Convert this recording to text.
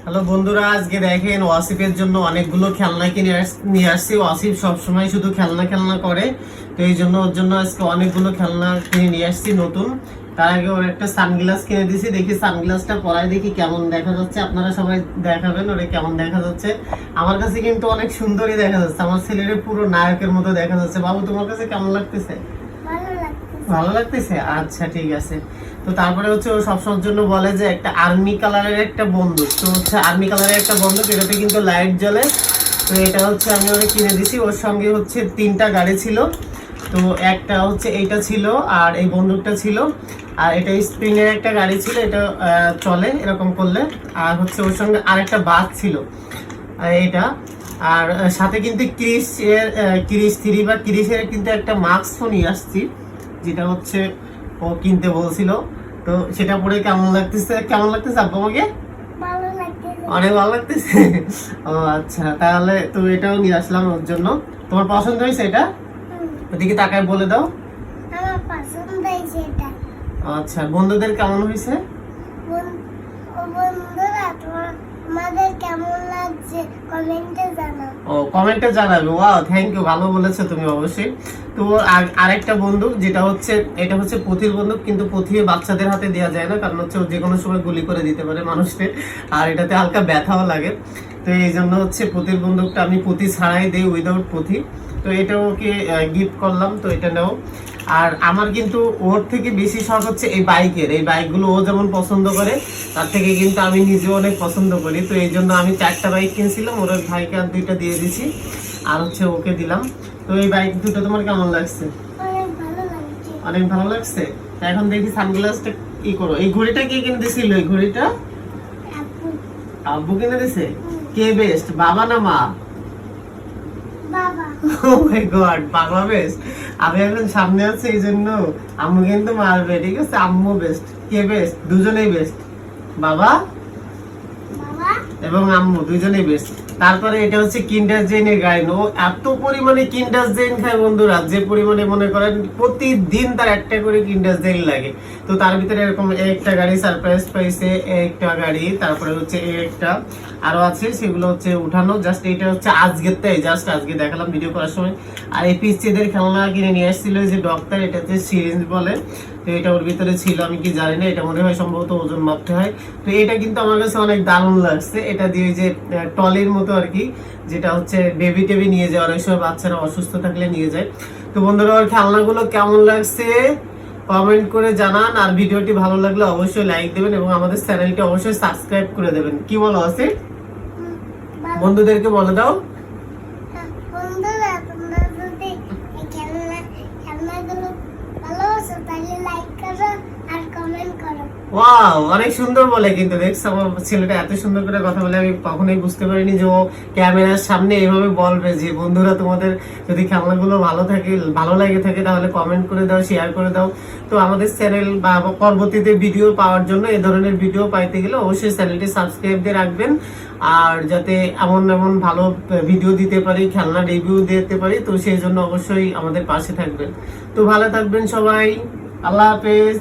Hello বন্ধুরা, আজকে দেখেন ওয়াসিফের জন্য অনেকগুলো খেলনা নিয়ে আসছি। ওয়াসিফ সবসময় শুধু খেলনা খেলনা করে, তো এই জন্য ওর জন্য আজকে অনেকগুলো খেলনা কিনে নিয়ে আসছি নতুন। তার আগে ওর একটা সানগ্লাস কিনে দিয়েছি, দেখি সানগ্লাসটা পরায় দেখি কেমন দেখা যাচ্ছে। আপনারা সবাই দেখাবেন ওরে কেমন দেখা যাচ্ছে। আমার কাছে কিন্তু অনেক সুন্দরই দেখা যাচ্ছে, আমার ছেলের পুরো নায়কের মতো দেখা যাচ্ছে। বাবু, তোমার কাছে কেমন লাগতেছে? ভালো লাগতেছে, আচ্ছা ঠিক আছে। তো তারপরে হচ্ছে ও সবসময়ের জন্য বলে যে একটা আর্মি কালারের একটা বন্দুক, তো হচ্ছে আর্মি কালারের একটা বন্দুক, এটাতে কিন্তু লাইট জ্বলে। তো এটা হচ্ছে আমি ওকে কিনে দিছি। ওর সঙ্গে হচ্ছে 3টা গাড়ি ছিল, তো একটা হচ্ছে এইটা ছিল আর এই বন্দুকটা ছিল, আর এটা স্প্রিং এর একটা গাড়ি ছিল, এটা চলে এরকম করলে। আর হচ্ছে ওর সঙ্গে আরেকটা বাস ছিল এটা। আর সাথে কিন্তু ক্রিস 3 বা ক্রিসের কিন্তু একটা মাস্ক নিয়ে আসছি, যেটা হচ্ছে ও কিনতে বলছিল। তো সেটা পরে কেমন লাগতেছে আব্বু আমাকে? অনেক ভালো লাগতেছে। ও আচ্ছা, তাহলে তো এটাও নিয়ে আসলাম ওর জন্য। তোমার পছন্দ হয়েছে এটা? ওদিকে তাকায় বলে দাও। আমার পছন্দ হয়েছে এটা। আচ্ছা, বন্ধুদের কেমন হয়েছে? বন্ধুরা তোমাদের কেমন লাগছে কমেন্টে জানাও। ও, কমেন্টে জানাবে। ওয়াও, থ্যাংক ইউ, ভালো বলেছো তুমি অবশ্যই। তো আরেকটা বন্দুক, যেটা হচ্ছে এটা হচ্ছে পুঁথির বন্দুক, কিন্তু পুঁথি বাচ্চাদের হাতে দেওয়া যায় না, কারণ হচ্ছে যে কোনো সময় গুলি করে দিতে পারে মানুষকে, আর এটাতে হালকা ব্যথাও লাগে। তো এই জন্য হচ্ছে পুঁথির বন্দুকটা আমি পুঁথি ছাড়াই দিই, উইদাউট পুঁথি। তো এটা ওকে গিফট করলাম, তো এটা নাও। আর আমার কিন্তু ওর থেকে বেশি শখ হচ্ছে এই বাইকগুলো। ও যেমন পছন্দ করে, তার থেকে কিন্তু আমি নিজেও অনেক পছন্দ করি। তো এই জন্য আমি 4টা বাইক কিনছিলাম, ওর ভাইকে আর 2টা দিয়ে দিছি, আর হচ্ছে ওকে দিলাম। তো এই বাইক দুটো তোমার কেমন লাগছে? অনেক ভালো লাগছে। এখন দেখি সানগ্লাসটা কি করো। এই ঘড়িটা কে কিনে দিছিল? এই ঘড়িটা আব্বু কিনে দিছে। কে বেস্ট, বাবা না মা? বাবা। ও মাই গড, বাবা বেস্ট। আমি এখন সামনে আছি, এই জন্য আম্মু কিন্তু মারবে, ঠিক আছে? আম্মু বেস্ট। কে বেস্ট? দুজনেই বেস্ট, বাবা এবং আম্মু দুজনেই বেস্ট। তারপরে এটা হচ্ছে কিন্ডার জেনের গাড়ি। ও এত পরিমাণে কিন্ডার জেন খায় বন্ধুরা, যে পরিমাণে মনে করেন প্রতিদিন তার একটা করে কিন্ডার জেন লাগে। তো তার ভিতরে এরকম একটা গাড়ি সারপ্রাইজ পাইছে, একটা গাড়ি, তারপরে হচ্ছে একটা আরো আছে, সেগুলো হচ্ছে উঠানো। জাস্ট এটা হচ্ছে আজকে দেখালাম ভিডিও করার সময়। আর এই পিসিদের খেলনা কিনে নিয়ে আসছিল, যে ডক্টর, এটা হচ্ছে সিরিঞ্জ বলে। তো এটা ওর ভিতরে ছিল, আমি কি জানি না, এটা মনে হয় সম্ভবত ওজন মাপতে হয়। তো এটা কিন্তু আমার কাছে অনেক দারুণ লাগছে। এটা দিয়ে যে টলির মতো আর কি, যেটা হচ্ছে বেবি টেবি নিয়ে যায়, অনেক সময় বাচ্চারা অসুস্থ থাকলে নিয়ে যায়। তো বন্ধুরা, ওর খেলনাগুলো কেমন লাগছে কমেন্ট করে জানান। আর ভিডিওটি ভালো লাগলে অবশ্যই লাইক দেবেন এবং আমাদের চ্যানেলটি অবশ্যই সাবস্ক্রাইব করে দেবেন। কি বলো আছে? বন্ধুদেরকে বলে দাও। বন্ধুরা, তোমরা যদি এই খেলনাগুলো ভালোবাসো তাহলে লাইক করো আর কমেন্ট করো। ওয়াও, অনেক সুন্দর বলে। কিন্তু দেখছো আমার ছেলেটা এত সুন্দর করে কথা বলে, আমি কখনোই বুঝতে পারিনি যে ও ক্যামেরার সামনে এইভাবে বলবে যে বন্ধুরা, তোমাদের যদি খেলনাগুলো ভালো লাগে থাকে তাহলে কমেন্ট করে দাও, শেয়ার করে দাও। তো আমাদের চ্যানেল বা পরবর্তীতে ভিডিও পাওয়ার জন্য, এই ধরনের ভিডিও পাইতে গেলে অবশ্যই চ্যানেলটি সাবস্ক্রাইব দিয়ে রাখবেন। আর যাতে এমন ভালো ভিডিও দিতে পারি, খেলনা রিভিউ দিতে পারি, তো সেই জন্য অবশ্যই আমাদের পাশে থাকবেন। তো ভালো থাকবেন সবাই, আল্লাহ হাফেজ।